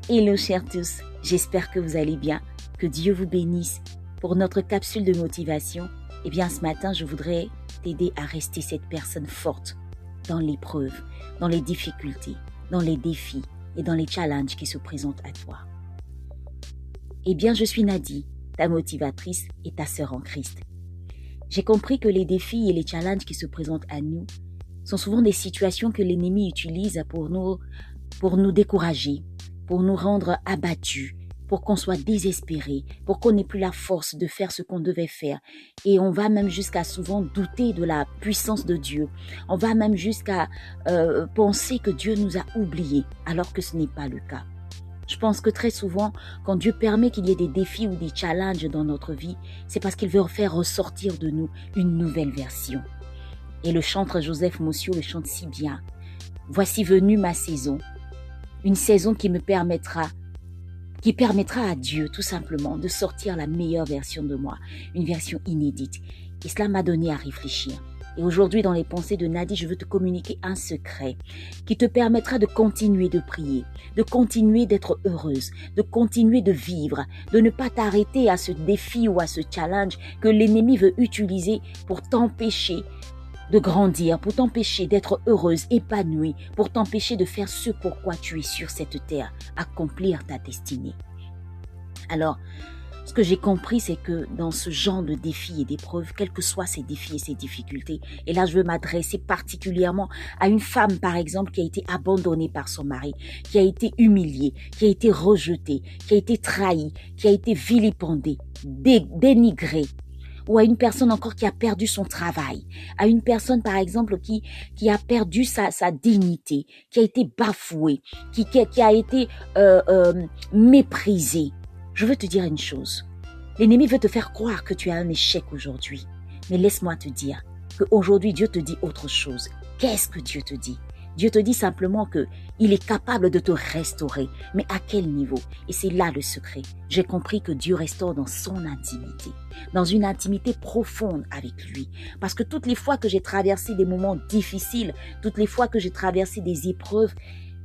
Hello chers tous, j'espère que vous allez bien, que Dieu vous bénisse. Pour notre capsule de motivation, eh bien ce matin je voudrais t'aider à rester cette personne forte dans l'épreuve, dans les difficultés, dans les défis et dans les challenges qui se présentent à toi. Eh bien je suis Nadie, ta motivatrice et ta sœur en Christ. J'ai compris que les défis et les challenges qui se présentent à nous sont souvent des situations que l'ennemi utilise pour nous décourager, pour nous rendre abattus, pour qu'on soit désespérés, pour qu'on n'ait plus la force de faire ce qu'on devait faire. Et on va même jusqu'à souvent douter de la puissance de Dieu. On va même jusqu'à penser que Dieu nous a oubliés, alors que ce n'est pas le cas. Je pense que très souvent, quand Dieu permet qu'il y ait des défis ou des challenges dans notre vie, c'est parce qu'il veut faire ressortir de nous une nouvelle version. Et le chanteur Joseph Mossio le chante si bien. Voici venue ma saison. Une saison qui permettra à Dieu tout simplement de sortir la meilleure version de moi, une version inédite. Et cela m'a donné à réfléchir. Et aujourd'hui, dans les pensées de Nadie, je veux te communiquer un secret qui te permettra de continuer de prier, de continuer d'être heureuse, de continuer de vivre, de ne pas t'arrêter à ce défi ou à ce challenge que l'ennemi veut utiliser pour t'empêcher de grandir, pour t'empêcher d'être heureuse, épanouie, pour t'empêcher de faire ce pourquoi tu es sur cette terre, accomplir ta destinée. Alors, ce que j'ai compris, c'est que dans ce genre de défis et d'épreuves, quels que soient ces défis et ces difficultés, et là je veux m'adresser particulièrement à une femme par exemple qui a été abandonnée par son mari, qui a été humiliée, qui a été rejetée, qui a été trahie, qui a été vilipendée, dénigrée, ou à une personne encore qui a perdu son travail, à une personne par exemple qui a perdu sa dignité, qui a été bafouée, qui a été méprisée. Je veux te dire une chose, l'ennemi veut te faire croire que tu as un échec aujourd'hui, mais laisse-moi te dire qu'aujourd'hui Dieu te dit autre chose. Qu'est-ce que Dieu te dit? Dieu te dit simplement qu'il est capable de te restaurer. Mais à quel niveau? Et c'est là le secret. J'ai compris que Dieu restaure dans son intimité, dans une intimité profonde avec lui. Parce que toutes les fois que j'ai traversé des moments difficiles, toutes les fois que j'ai traversé des épreuves,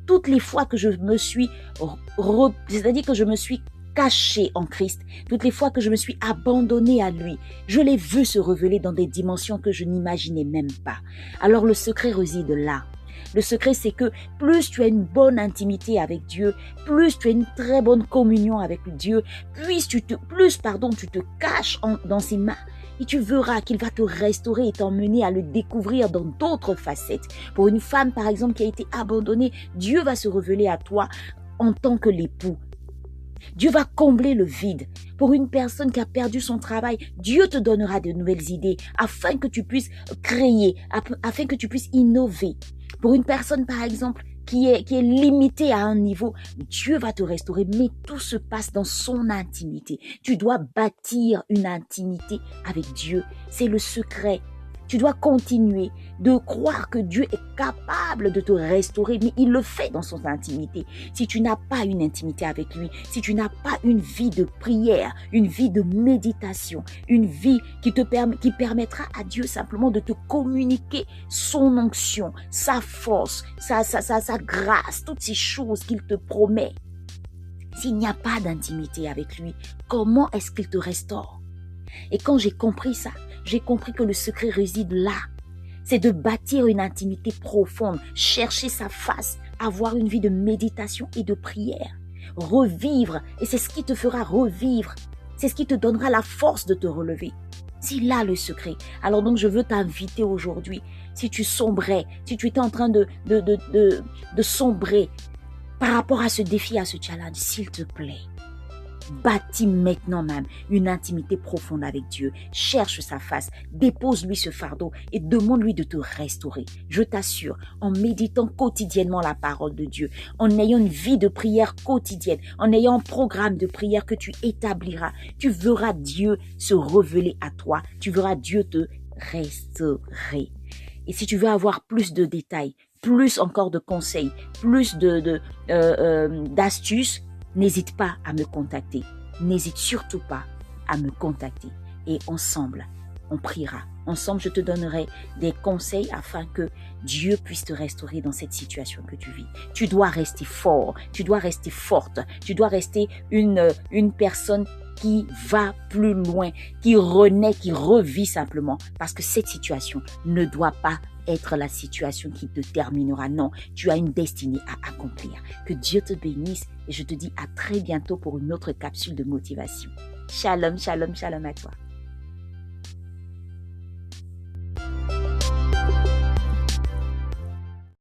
toutes les fois que je me suis, c'est-à-dire que je me suis cachée en Christ, toutes les fois que je me suis abandonnée à lui, je l'ai vu se révéler dans des dimensions que je n'imaginais même pas. Alors le secret réside là. Le secret, c'est que plus tu as une bonne intimité avec Dieu, plus tu as une très bonne communion avec Dieu, plus tu te caches dans ses mains et tu verras qu'il va te restaurer et t'emmener à le découvrir dans d'autres facettes. Pour une femme, par exemple, qui a été abandonnée, Dieu va se révéler à toi en tant que l'époux. Dieu va combler le vide. Pour une personne qui a perdu son travail, Dieu te donnera de nouvelles idées afin que tu puisses créer, afin que tu puisses innover. Pour une personne, par exemple, qui est limitée à un niveau, Dieu va te restaurer, mais tout se passe dans son intimité. Tu dois bâtir une intimité avec Dieu. C'est le secret. Tu dois continuer de croire que Dieu est capable de te restaurer, mais il le fait dans son intimité. Si tu n'as pas une intimité avec lui, si tu n'as pas une vie de prière, une vie de méditation, une vie qui permettra à Dieu simplement de te communiquer son onction, sa force, sa grâce, toutes ces choses qu'il te promet. S'il n'y a pas d'intimité avec lui, comment est-ce qu'il te restaure? Et quand j'ai compris ça, j'ai compris que le secret réside là. C'est de bâtir une intimité profonde, chercher sa face, avoir une vie de méditation et de prière, revivre. Et c'est ce qui te fera revivre. C'est ce qui te donnera la force de te relever. C'est là le secret. Alors donc je veux t'inviter aujourd'hui, si tu sombrais, si tu étais en train de sombrer par rapport à ce défi, à ce challenge, s'il te plaît, bâtis maintenant même une intimité profonde avec Dieu. Cherche sa face, dépose-lui ce fardeau et demande-lui de te restaurer. Je t'assure, en méditant quotidiennement la parole de Dieu, en ayant une vie de prière quotidienne, en ayant un programme de prière que tu établiras, tu verras Dieu se révéler à toi, tu verras Dieu te restaurer. Et si tu veux avoir plus de détails, plus encore de conseils, plus d'astuces, n'hésite pas à me contacter. N'hésite surtout pas à me contacter. Et ensemble, on priera. Ensemble, je te donnerai des conseils afin que Dieu puisse te restaurer dans cette situation que tu vis. Tu dois rester fort, tu dois rester forte, tu dois rester une personne qui va plus loin, qui renaît, qui revit simplement. Parce que cette situation ne doit pas être la situation qui te terminera. Non, tu as une destinée à accomplir. Que Dieu te bénisse et je te dis à très bientôt pour une autre capsule de motivation. Shalom, shalom, shalom à toi.